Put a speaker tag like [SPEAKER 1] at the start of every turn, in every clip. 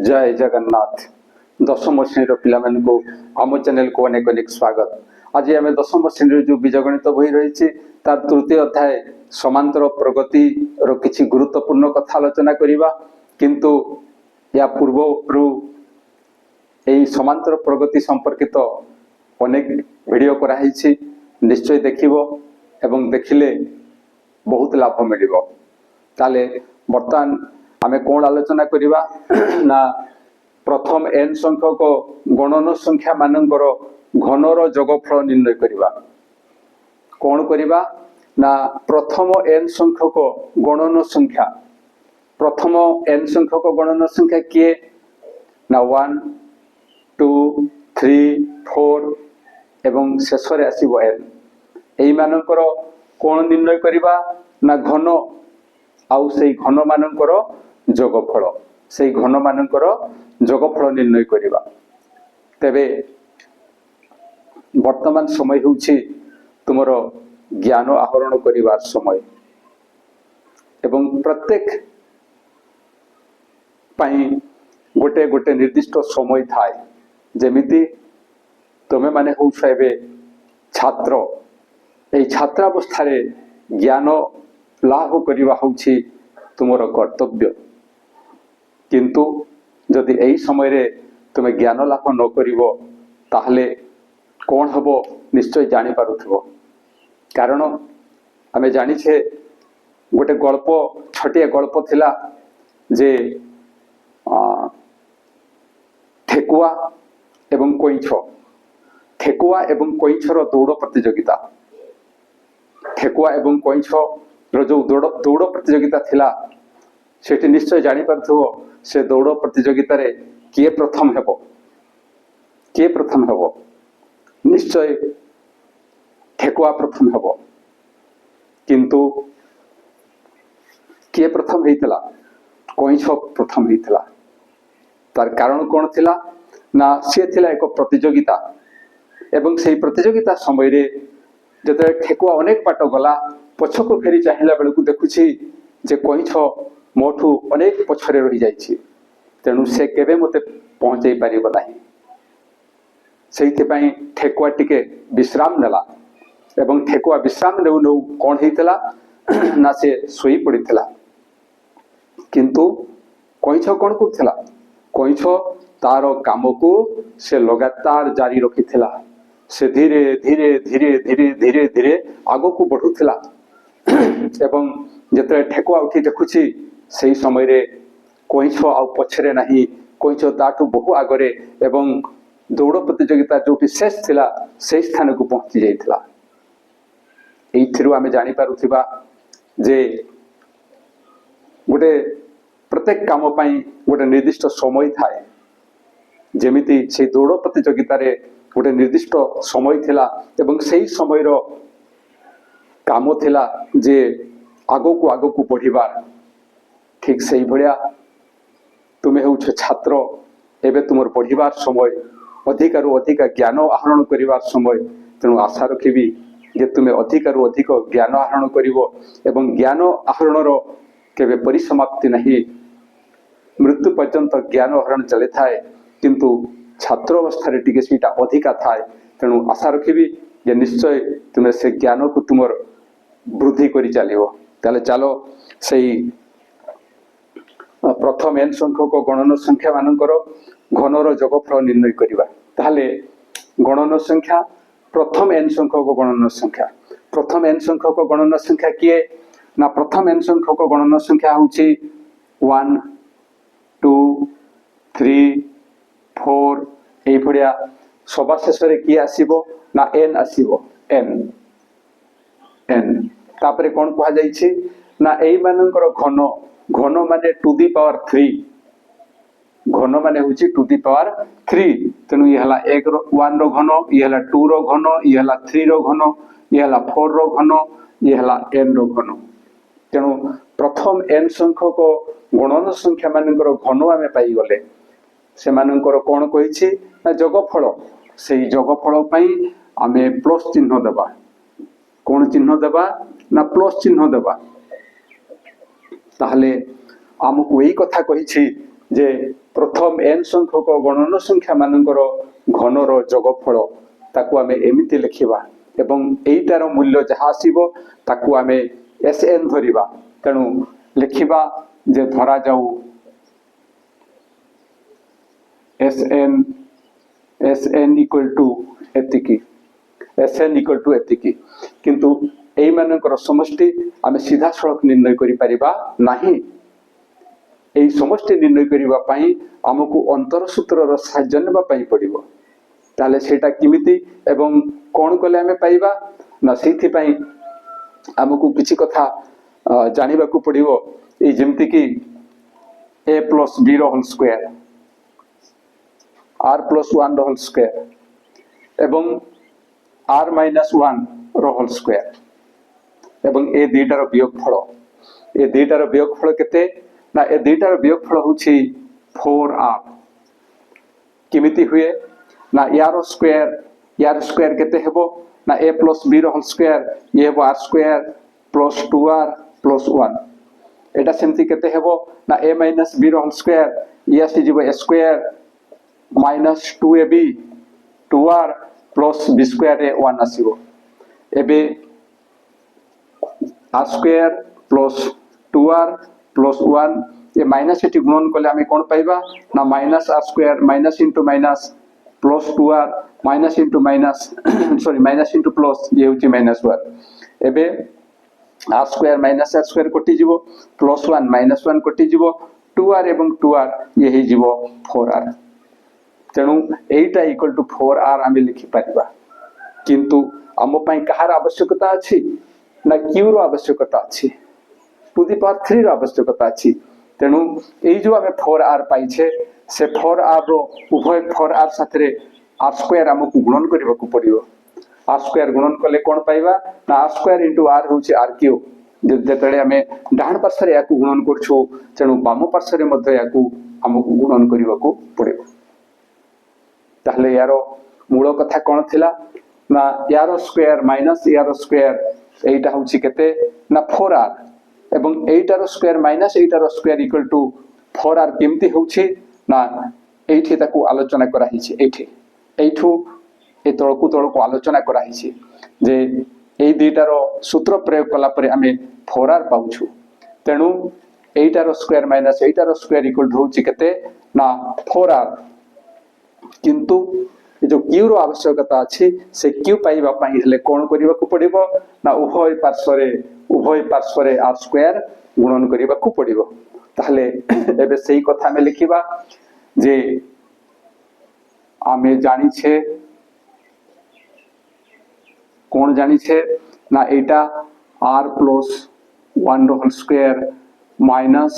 [SPEAKER 1] जय जगन्नाथ दशम श्रेणी पिला को आम चैनल को अनेक अनेक स्वागत। आज आम दशम श्रेणी जो बीजगणित बही रही तार तृतीय अध्याय समांतर प्रगति किछि गुरुत्वपूर्ण कथा आलोचना करिबा। किंतु या पूर्व यही समांतर प्रगति संपर्कित अनेक वीडियो कराई, निश्चय देखिबो एवं देखिले बहुत लाभ मिलिबो। ताले वर्तमान आमे कौन आलोचना करिबा ना प्रथम n संख्यक गणन संख्या मानकर घनर जोगफल निर्णय करिबा। कौन करिबा ना प्रथम n संख्यक गणन संख्या, प्रथम n संख्यक गणन संख्या किए ना 1 2 3 4 एवं शेष रे आसीबो n। एई मानकर कौन निर्णय करिबा ना घन आउ से घन मानकर जोगफल, से घन मानकर जोगफल निर्णय करिबा। तेबे वर्तमान समय होउछि तुमर ज्ञान आहरण करिवार समय एवं प्रत्येक पाई गोटे गोटे निर्दिष्ट समय थाए। जेमिति तुमे माने होउछ एबे छात्र, एई छात्रावस्था रे ज्ञान लाभ करिवा होउछि तुमर कर्तव्य। किंतु जदि एई समय रे तुमे ज्ञान लाभ न करिवो ताहले कौन हबो निश्चय जानि पारुथबो। कारण आमे जानि छे गोटे गल्प, छटिया गल्प थिला जे ठेकुआ एवं कोइछ, ठेकुआ एवं कोइछर दौड़ प्रतियोगिता। ठेकुआ एवं कोइछ रो जो दौड़ प्रतियोगिता थिला सेठी निश्चय जानि पारुथबो से दौड़ प्रतियोगिता रे किए प्रथम हेबो, किए प्रथम हेबो। निश्चय ठेकुआ प्रथम हेबो। किंतु किए प्रथम हेइतला, कोइछ प्रथम हेइतला। तार कारण कोन थिला ना से थिला एक प्रतियोगिता एवं सेही प्रतियोगिता समय रे जते ठेकुआ अनेक बाट गला पछको फेरी चाहिला बेलकु देखुछि जे कोइछ मोठू अनेक पछरे रही जाइछि, तेणु से केबे मते पहुंचै पारिबो नाही। सेहिते पई ठेकुआ टिके विश्राम नेला एवं ठेकुआ विश्राम नेउ नेउ कोन हेइतला ना से सोई पड़ितला। किंतु कोइछ कोन करथिला, कोइछ तार काम को से लगातार जारी रखिथिला। से धीरे धीरे धीरे धीरे धीरे धीरे आगो को बढ़ुथिला एवं जते ठेकुआ उठी देखुछि सेही समय रे कोइछ आउ पछरे नाही, कोइछ ताठू बहु आगरे एवं दौड़ प्रतियोगिता जोटी शेष थिला से स्थान को पहुंची जाइथिला। एइथिरु आमे जानि पारुथिबा जे गोटे प्रत्येक काम पई गोटे निर्दिष्ट समय थाए। जेमिति से दौड़ प्रतियोगिता रे गोटे निर्दिष्ट समय थिला एवं सेही समय रो काम थिला जे आगो को बढ़िबार। ठीक से भलिया तुमे होउछ छात्र, एबे तुमर पढ़िबार समय, अधिकारु अधिक ज्ञान आहरण करिबार समय। तेणु आशा रखिबी जे तुमे अधिकारु अधिक ज्ञान आहरण करिवो एवं ज्ञान आहरणर केबे परिसमाप्ति नहीं, मृत्यु पर्यंत ज्ञान आहरण चले थाए। किंतु छात्र अवस्था रे टिके सीटा अधिका थाए। तेणु आशा रखिबी जे निश्चय तुमे से ज्ञान को तुमर वृद्धि करि चलिवो। ताले चलो सेही प्रथम n संख्यक गणन संख्या मानकर घनर जोगफल निर्णय करिबा। ताले गणन संख्या प्रथम n संख्यक गणन संख्या, प्रथम n संख्यक गणन संख्या किए ना प्रथम n संख्यक गणन संख्या होउछि 1 2 3 4 एई भडिया सभा शेष रे किए आसीबो ना n आसीबो, n n तापरे कोन कहा जाइछि ना एई मानकर घन, घन माने टू दी पावर 3, घन माने होछि टू दी पावर 3। तेनु ये हला 1 रो घन, ये हला 2 रो घन, ये हला 3 रो घन, ये हला 4 रो घन, ये हला n रो घन। तेनु प्रथम n संख्यक गणन संख्या मानकर घन आमे पाई गले। से मानकर कोन कहिछि ना जोगफल। सेही जोगफल पई आमे प्लस चिन्ह देबा। कोन चिन्ह देबा ना प्लस चिन्ह देबा। ताहले आमको यही कथा कही जे प्रथम n संख्यक गणन संख्या मानकर घनर जोगफल ताकू आमे एमिति लिखिबा एवं एइटार मूल्य जहा आसीबो ताकू आमे Sn धरिबा। तेणु लिखिबा जे धरा जाऊ Sn इक्वल टू एतिकी Sn इक्वल टू एतिकी किंतु एई मानकर समष्टि आमे सीधा सड़क निर्णय करि परिबा नाही। एई समष्टि निर्णय करिबा पई हमकु अंतर सूत्रर सहाय्य नेबा पई पड़िबो। ताले सेटा किमिति एवं कोन कले आमे पाइबा ना सेथि पई हमकु किछि कथा जानिबा को पड़िबो। ए जेमति कि a plus b रो होल स्क्वायर r plus 1 रो होल स्क्वायर एवं r minus 1 रो होल स्क्वायर एवं ए दुईटार वियोगफल। ए दुईटार वियोगफल केते ना ए दुईटार वियोगफल होछि 4r। किमिति हुए ना यार स्क्वायर केते हेबो ना a plus b रो होल स्क्वायर ये हेबो r square plus 2r plus 1। एटा सेमति केते हेबो ना a minus b रो होल स्क्वायर ये आसी जिवो a square minus 2ab 2r plus b square रे 1 आसीबो। एबे r square plus 2r plus 1 ये माइनस एटी गुणन कले आमे कोन पाइबा ना minus r square minus into minus plus 2r minus into minus sorry minus into plus ये होची माइनस 1। एबे r square minus r square कटि जिवो प्लस 1 माइनस 1 कटि जिवो 2r एवं 2r ये हे जिवो 4r। तेणु एटा इक्वल टू 4r आमे लिखि परिबा किंतु हम पई कहार आवश्यकता अछि ना q रो आवश्यकता अछि टू द पावर 3 रो आवश्यकता अछि। तेणु एई जो आमे 4r पाइछे से 4r रो उभय 4r साथरे r स्क्वायर हमकु गुणन करबा को पड़ियो। r स्क्वायर गुणन कले कोन पाइबा ना r स्क्वायर इनटू r होची r क्यूब। जेतळे आमे डाहण पार्श्व रे याकु गुणन करछु तेणु बाम पार्श्व रे मध्ये याकु हमकु गुणन करबा को पड़ियो। ताहले यारो मूल कथा कोन थिला ना यारो स्क्वायर माइनस यारो स्क्वायर एटा होची केते ना 4r एवं एटार स्क्वायर माइनस एटार स्क्वायर इक्वल टू 4r केमती होछि ना एठी ताकू आलोचना करा हिछि। एठू ए तळकू आलोचना करा हिछि जे एई दुईटार सूत्र प्रयोग कला परे आमे 4r पाउछु। तेणु एटार स्क्वायर माइनस एटार स्क्वायर इक्वल टू होछि केते ना 4r किंतु जो q रो आवश्यकता अछि से q पाइबा पई हेले कोन करिबा को पड़िबो ना उभय पार्श्व रे r स्क्वायर गुणन करिबा को पड़िबो। ताहले एबे सेही कथा में लिखिबा जे आमे जानि छे कोन जानि छे ना एटा r plus 1 रो whole square minus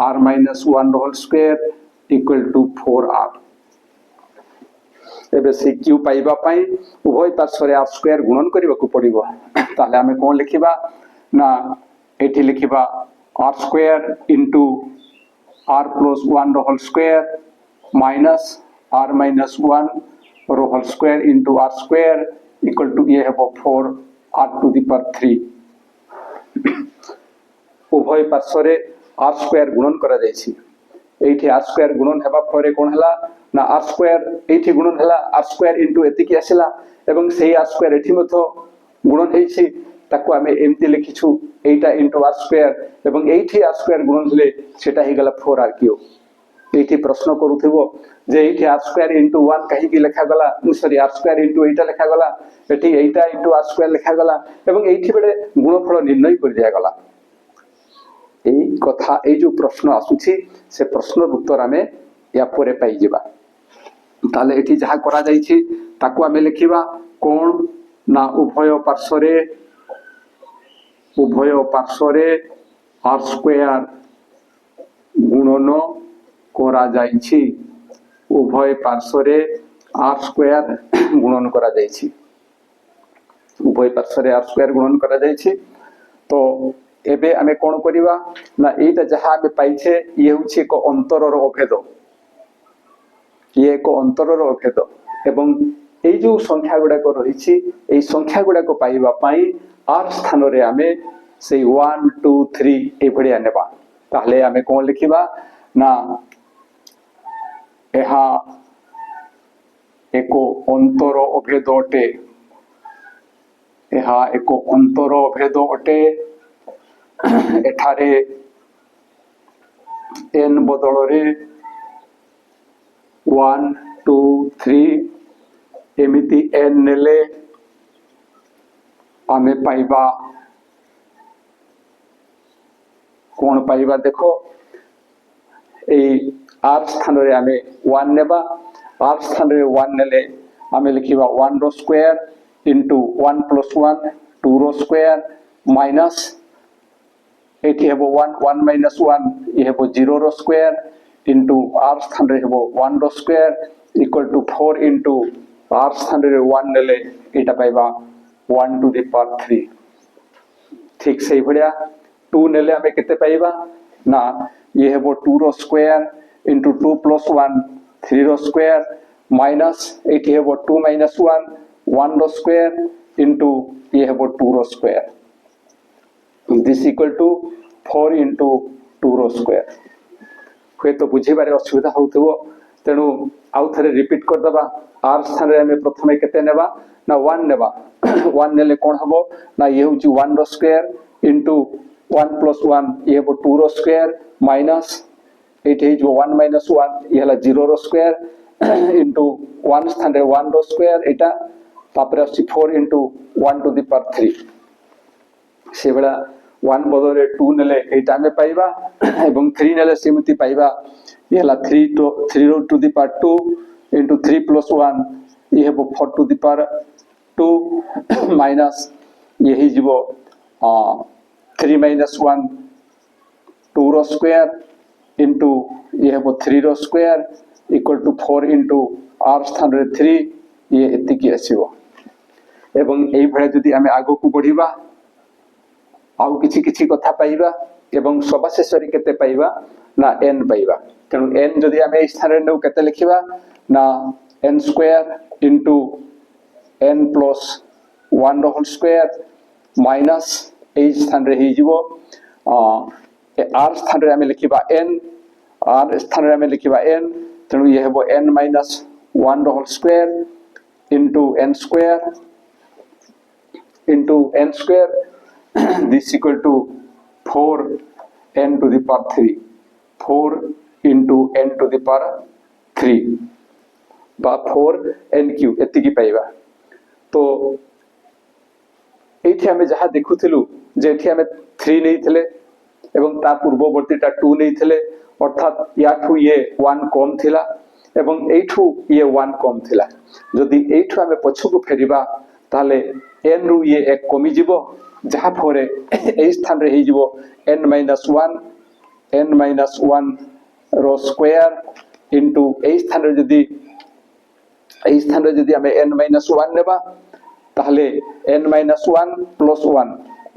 [SPEAKER 1] r minus 1 रो whole square equal to 4r। एबे से q पाइबा पई उभय पार्श्व रे r स्क्वायर गुणन करिबा को पड़िबो। ताले आमे कोन लिखिबा ना एठी लिखिबा r square into r plus 1 रो whole square minus r minus 1 रो whole square into r square equal to ये हेबो 4r टू द पावर 3। उभय पार्श्व रे r स्क्वायर गुणन करा जायछि। एठी r स्क्वायर गुणन हेबा परे कोन हला ना r स्क्वायर एठी गुणन हला r स्क्वायर इनटू एतिकी आसिला एवं सेही r स्क्वायर एठी मथो गुणन हेछि ताकू आमे एमती लिखिछु एटा इनटू r स्क्वायर एवं एठी r स्क्वायर गुणन हले सेटा हे गला 4r क्यूब। एठी प्रश्न करूथिबो जे एठी r स्क्वायर इनटू 1 कहि कि लिखा गला सॉरी r स्क्वायर इनटू एटा लिखा गला एठी एटा इनटू r स्क्वायर लिखा गला एवं एठी बेले गुणफल निर्णय कर दिया गला। एई कथा एई जो प्रश्न आसुछि से प्रश्न उत्तर आमे या परे पाई जिबा। ताले एठी जहा करा जाईछि ताकू आमे लिखिबा कोन ना उभय पार्श्व रे r स्क्वायर गुणन करा जाईछि। उभय पार्श्व रे r स्क्वायर गुणन करा जाईछि। उभय पार्श्व रे r स्क्वायर गुणन करा जाईछि। तो एबे आमे कोन करिबा ना एटा जहा आमे पाइछे ये होछि एक अंतरर अभेद। ये एक अंतरर अभेद एवं ए जो संख्या गुडा को रहिछि ए संख्या गुडा को पाइबा पई r स्थान रे आमे से 1 2 3 ए भडिया नेबा। ताहले आमे कोन लिखिबा ना ଏହା ଏକ ଅନ୍ତର ଅଭେଦ ଅଟେ। ଏହା ଏକ ଅନ୍ତର ଅଭେଦ ଅଟେ। ଏଠାରେ n ବଦଳରେ 1 2 3 एमिति n नेले आमे पाइबा कौन पाइबा देखो ए r स्थान रे आमे 1 नेबा r स्थान रे 1 नेले आमे लिखिबा 1 रो स्क्वायर इंटू 1 प्लस 1 2 रो स्क्वायर माइनस एठी हेबो 1 1 माइनस 1 ये हेबो 0 रो स्क्वायर इंटू r स्थान रे हेबो 1 रो square equal to 4 into r स्थान रे 1 नेले एटा पाइबा 1 टू द पावर 3 ठीक सही भड़िया 2 नेले हमें केते पाइबा ना ये हेबो 2 रो स्क्वायर इंटू 2 प्लस 1 3 रो स्क्वायर माइनस एठी हेबो 2 माइनस 1 1 रो स्क्वायर इंटू ये हेबो 2 रो square this equal to 4 into 2 रो स्क्वायर हुए तो बुझीबारे असुविधा होउथबो तेणु आउ थरे रिपीट कर दबा r स्थान रे हमें प्रथमे केते नेबा ना 1 नेबा 1 नेले कोन हबो ना ये होची 1 रो स्क्वायर इंटू 1 प्लस 1 ये हेबो 2 रो स्क्वायर माइनस एठी जो 1 माइनस 1 ये हला 0 रो स्क्वायर इंटू 1 स्थान रे 1 रो स्क्वायर एटा तापर आसी 4 इंटू 1 टू द पावर 3 से बेला 1 बदले 2 नेले एटा हमें पाइबा एवं 3 नेले सेमति पाइबा ये हला 3 रो to the power 2 into 3 plus 1 ये हेबो 4 टू द पावर 2 माइनस ये ही जीवो 3 माइनस 1 2 रो स्क्वायर इंटू ये हेबो 3 रो square equal to 4 into r स्थान रे 3 ये एति की आसीबो एवं एई भळे जदि आमे आगो को बढ़िबा आउ किछि किछि कथा पाइबा एवं सबशेष रे केते पाइबा ना n पाइबा तेनु n जदि आमे एई स्थान रे न केते लिखिबा ना n square into n plus 1 रो होल स्क्वायर माइनस एई स्थान रे ही जीवो r स्थान रे आमे लिखिबा n r स्थान रे आमे लिखिबा n तेनु ये हेबो n माइनस 1 रो whole square into n square this equal to 4 n to the power 3 4 into n to the power 3 बा 4 n क्यूब एति की पाइबा तो एठी हमें जहा देखुथिलु जे एठी हमें 3 नहीं थिले एवं ता पूर्ववर्तीटा 2 नहीं थिले अर्थात याठू ये 1 कम थिला एवं एठू ये 1 कम थिला जदि एठू हमें पछकु फेरिबा ताले n रु ये एक कमी जीवो जहा फरे ए स्थान रे ही जीवो n माइनस 1 रो स्क्वायर इंटू ए स्थान रे जदि हमें n माइनस 1 नेबा ताले n माइनस 1 प्लस 1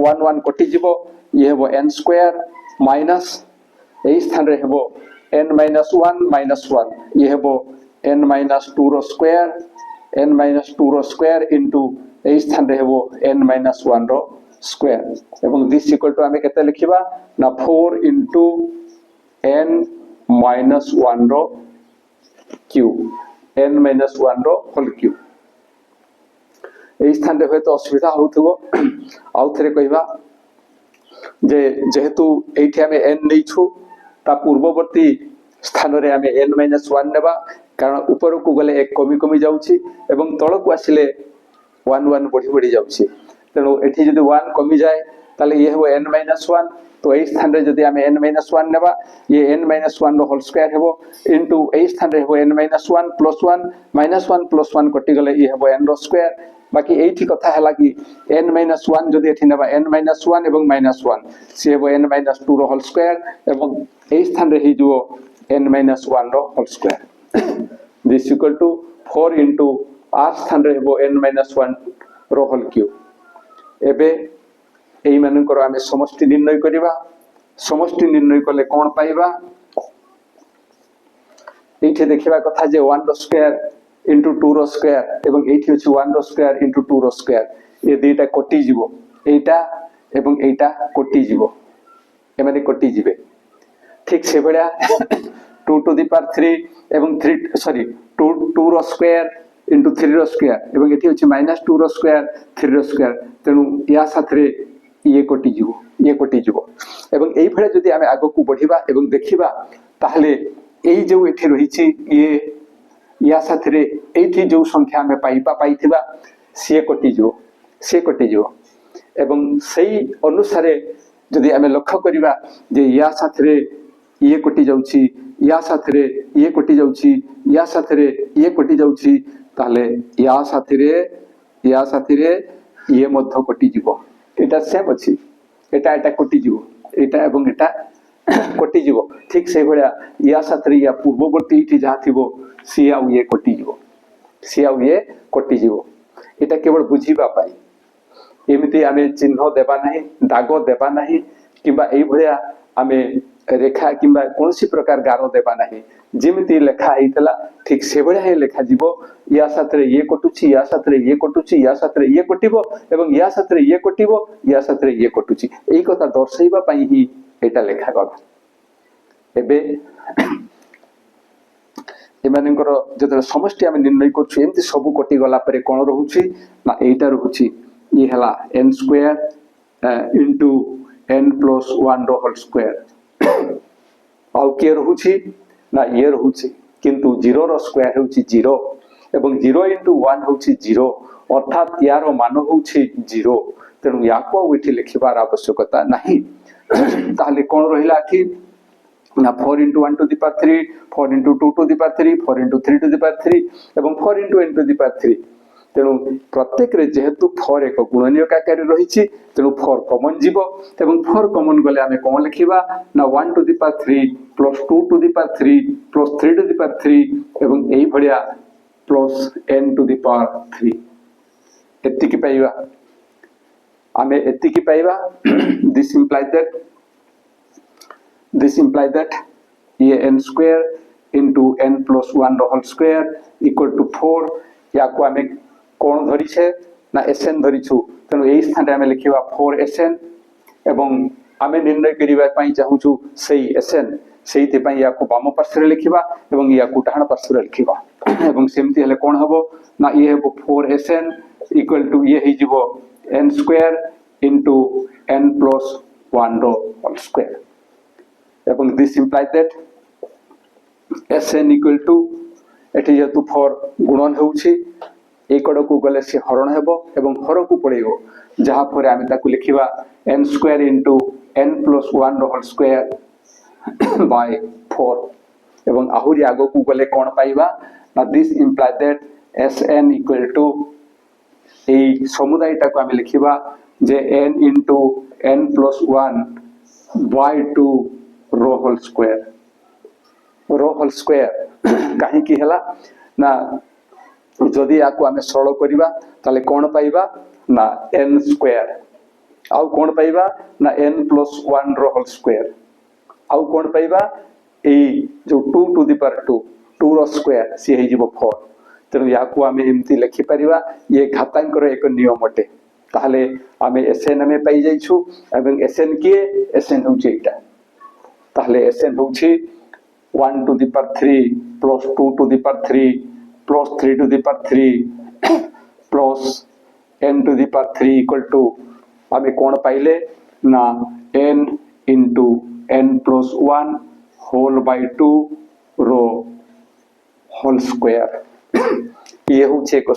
[SPEAKER 1] 1 1 कटि जीवो ये हेबो n स्क्वायर माइनस ए स्थान रे हेबो n माइनस 1 माइनस 1 ये हेबो n माइनस 2 रो स्क्वायर इंटू ए स्थान रे हेबो n माइनस 1 रो स्क्वायर एवं दिस इक्वल टू हमें केते लिखिबा ना 4 इंटू n माइनस 1 रो क्यूब n माइनस 1 रो होल क्यूब ए स्थान रे होय तो असुविधा होथबो आउ थरे कहिबा जे जेहेतु एठी हमें n नै छु ता पूर्ववर्ती स्थान रे हमें n माइनस 1 नेबा कारण ऊपर को गले एक कमी कमी जाउछि एवं तळ को आसिले 1 1 बढ़ी बढ़ी जाउछि तेणु एठी जदि 1 कमी जाए ताले ये हेबो n माइनस 1 तो ए स्थान रे जदि हमें n माइनस 1 नेबा ये n माइनस 1 रो होल स्क्वायर हेबो इनटू ए स्थान रे हेबो n minus 1 plus 1 minus 1 plus 1 कटि गले ये हेबो n रो स्क्वायर बाकी एठी कथा हला कि n माइनस 1 जदि एठी नेबा n माइनस 1 एवं माइनस 1 से हेबो n माइनस 2 रो होल स्क्वायर एवं ए स्थान रे ही जो n माइनस 1 रो whole square this equal to 4 into r स्थान रे हेबो n माइनस 1 रो होल क्यूब एबे एई मानकर आमे समष्टि निर्णय करिबा समष्टि निर्णय करले कोन पाइबा एठी देखिबा कथा जे 1 रो स्क्वायर इंटू 2 रो स्क्वायर एवं एठी अछि 1 रो स्क्वायर इंटू 2 रो स्क्वायर ए दुईटा कटि जीवो एटा एवं एटा कटि जीवो ए माने कटि जीवे ठीक से बडा 2 to the power 3 এবং 3 সরি 2 ର স্কয়ার ইনটু 3 ର স্কয়ার এবং এটি হচ্ছে -2 ର স্কয়ার 3 ର স্কয়ার তেଣୁ या সাথে ইয়ে কটি যাব এবং এই ভଳି যদি আমি আগକୁ বঢ়িবা এবং দেখিবা তাহলে এই যে এটি রহিছি ইয়ে या साथरे एठी जो संख्या में पाइथिबा से कटि जो एवं सही अनुसार जदि आमे लक्ष्य करिबा जे या साथरे ये कटि जाउछि या साथरे ये कटि जाउछि या साथरे ये कटि जाउछि ताले या साथरे ये मध्य कटि जीवो एटा सेम अछि एटा कटि जीवो एटा एवं एटा कटि जीवो ठीक से भलिया या साथरे या पूर्ववर्ती इठी जहा थिबो सी आउ ये कटि जीवो एटा केवल बुझीबा पाई एमिति आमे चिन्ह देबा नाही दाग देबा नाही किबा एई भलिया आमे रेखा किबा कोनसी प्रकार गारो देबा नाही जेमिति लेखा हेतला ठीक से भलिया हे लेखा जीवो या साथरे ये कटुची या साथरे ये कटुची या साथरे ये कटिबो एवं या साथरे ये कटिबो या साथरे ये कटुची एई कथा दर्शाइबा पाई ही एटा लेखा गला एबे एमानकर जतले समष्टि आमे निर्णय करछु एमति सब कटि गला परे कोन रहउछि ना एटा रहउछि ये हला n square into n plus 1 रो होल स्क्वायर आउ के रहउछि ना ये रहउछि किंतु 0 रो स्क्वायर होउछि 0 एवं 0 इनटू 1 होउछि 0 अर्थात यार मान होउछि 0 तेनु याको उठी लिखिबार आवश्यकता नाही ताले कोन रहिला कि ना 4 into 1 to the power 3 4 into 2 to the power 3 4 into 3 to the power 3 एवं 4 into n to the power 3 तेनु प्रत्येक रे जेहेतु 4 एक गुणनीयक आकार रहिछि तेनु 4 कॉमन जीवो एवं 4 कॉमन गले हमें कोन लिखिबा ना 1 to the power 3 plus 2 to the power 3 plus 3 to the power 3 एवं एई भलिया plus n to the power 3 एतिकी पाइबा हमें एतिकी पाइबा this implies that ये n square into n plus 1 whole square equal to 4 या को हमें कोन धरि छे ना sn धरि छु तनो एई स्थान रे हमें लिखिबा 4sn एवं हमें निर्णय करिबा पई चाहू छु सही sn सेहिते पई या को वाम पार्श्व रे लिखिबा एवं या को डाहाण पार्श्व रे लिखिबा एवं सेमति हले कोन हबो ना ये हेबो 4sn equal to ये हि जिवो n square into n plus 1 whole square एवं this implies that sn equal to एठी जेतु 4 गुणन होउछि एकड को गले से हरण हेबो एवं हर को पड़ेगो जहा पर आमे ताकू लिखिबा n square into n plus 1 whole square by 4 एवं आहुरी आगो को गले कोन पाइबा ना this implies that sn equal to ए समुदायटा को आमे लिखिबा जे n into n plus 1 by 2 रो होल स्क्वायर कहीं की हला ना जदि याको आमे सरल करिबा ताले कोन पाइबा ना n स्क्वायर आउ कोन पाइबा ना n plus 1 रो होल स्क्वायर आउ कोन पाइबा ए जो 2 to the power 2 रो स्क्वायर से हे जिवो 4 तेनु याको आमे एम्ति लिखि परिबा ये घातांकर एक नियम अटे ताले आमे sn में पाई जाइछु एवं sn के sn होछि एटा ताहले sn होछि 1 to the power 3 plus 2 to the power 3 plus 3 to the power 3 plus n to the power 3 equal to हमें कोण पाइले ना n into n plus 1 whole by 2 row whole square ये होछि एक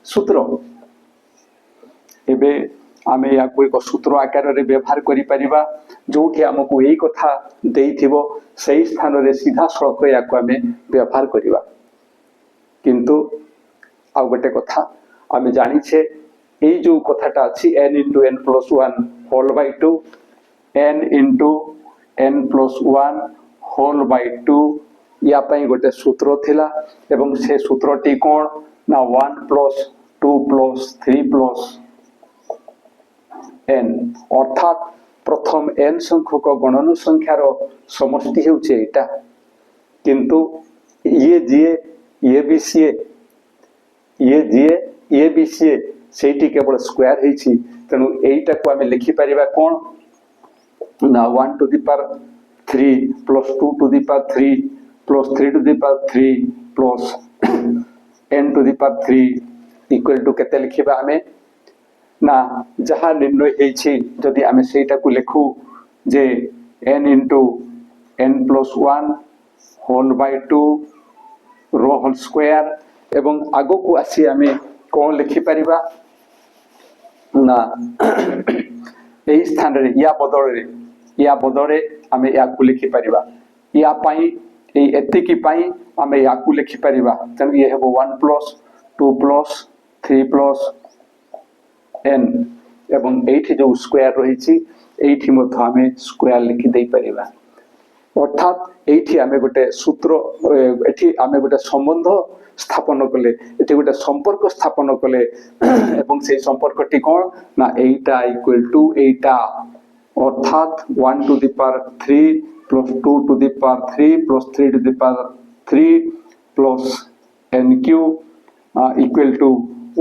[SPEAKER 1] सूत्र एबे आमे या कोई को सूत्र आकार रे व्यवहार करि परिबा जोठी हमकु एई कथा देइथिबो सही स्थान रे सीधा सड़क या को आमे व्यवहार करिबा किंतु आ गोटे कथा आमे जानि छे एई जो कथाटा अछि n into n plus 1 whole by 2 n into n plus 1 whole by 2 या पई गोटे सूत्र थिला एवं से सूत्रटी कोन ना 1 plus 2 plus 3 plus n अर्थात प्रथम n संख्यक गणन संख्यार समष्टि हेउचे एटा किंतु ये भी सी सेठी केवल स्क्वायर हेछि तनु एटा को हमें लिखि परिबा कोन ना 1 to the power 3 plus 2 to the power 3 plus 3 to the power 3 plus n to the power 3 equal to केते लिखिबा हमें ना जहाँ निर्णय हेछि जदि आमे सेटा को लिखु जे n into n plus 1 whole by 2 रो होल स्क्वायर एवं आगो को आसी आमे कोन लिखि परिबा ना एही स्थान रे या बदले आमे या को लिखि परिबा या पाई ए एतिकी पाई आमे या को लिखि परिबा तन ये हेबो 1 plus 2 plus 3 plus n एवं एठी जो स्क्वायर रहिछि एठी मथ आमे स्क्वायर लिखि देई परिबा अर्थात एठी आमे गोटे सूत्र एठी आमे गोटे संबंध स्थापन कले एठी गोटे संपर्क स्थापन कले एवं से संपर्कटी कोन ना एटा इक्वल टू एटा अर्थात 1 to the power 3 plus 2 to the power 3 plus 3 to the power 3 plus n cube equal to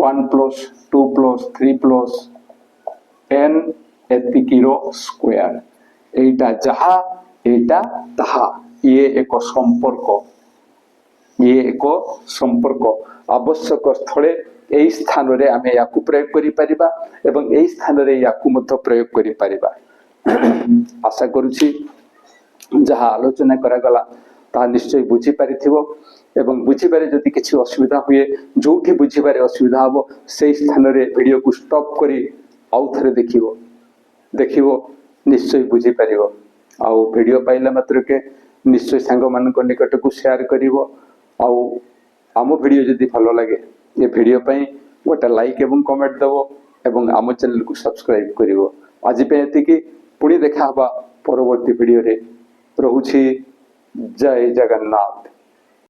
[SPEAKER 1] 1 plus 2 plus 3 plus n एतिकीरो square एटा जहा एटा तहा ये एक संपर्क आवश्यक स्थले एई स्थान रे आमे याकु प्रयोग करि परिबा एवं एई स्थान रे याकु मध्य प्रयोग करि परिबा आशा करूछि जहा आलोचना करा गला ता निश्चय बुझी परिथिबो एवं बुझिबारे जदि किछि असुविधा हुए जोठी बुझिबारे असुविधा हबो सेई स्थान रे वीडियो को स्टॉप करी आउ थरे देखिबो निश्चय बुझी परिबो आउ वीडियो पाइला मात्र के निश्चय सांग मान को निकट को शेयर करिवो आउ आम वीडियो जदि भलो लगे ये वीडियो पई गोटे लाइक एवं कमेंट देवो एवं आम चैनल को सब्सक्राइब करिवो आज पे एतिकी पुणी देखा हबा परवर्ती वीडियो रे रहूछि जय जगन्नाथ।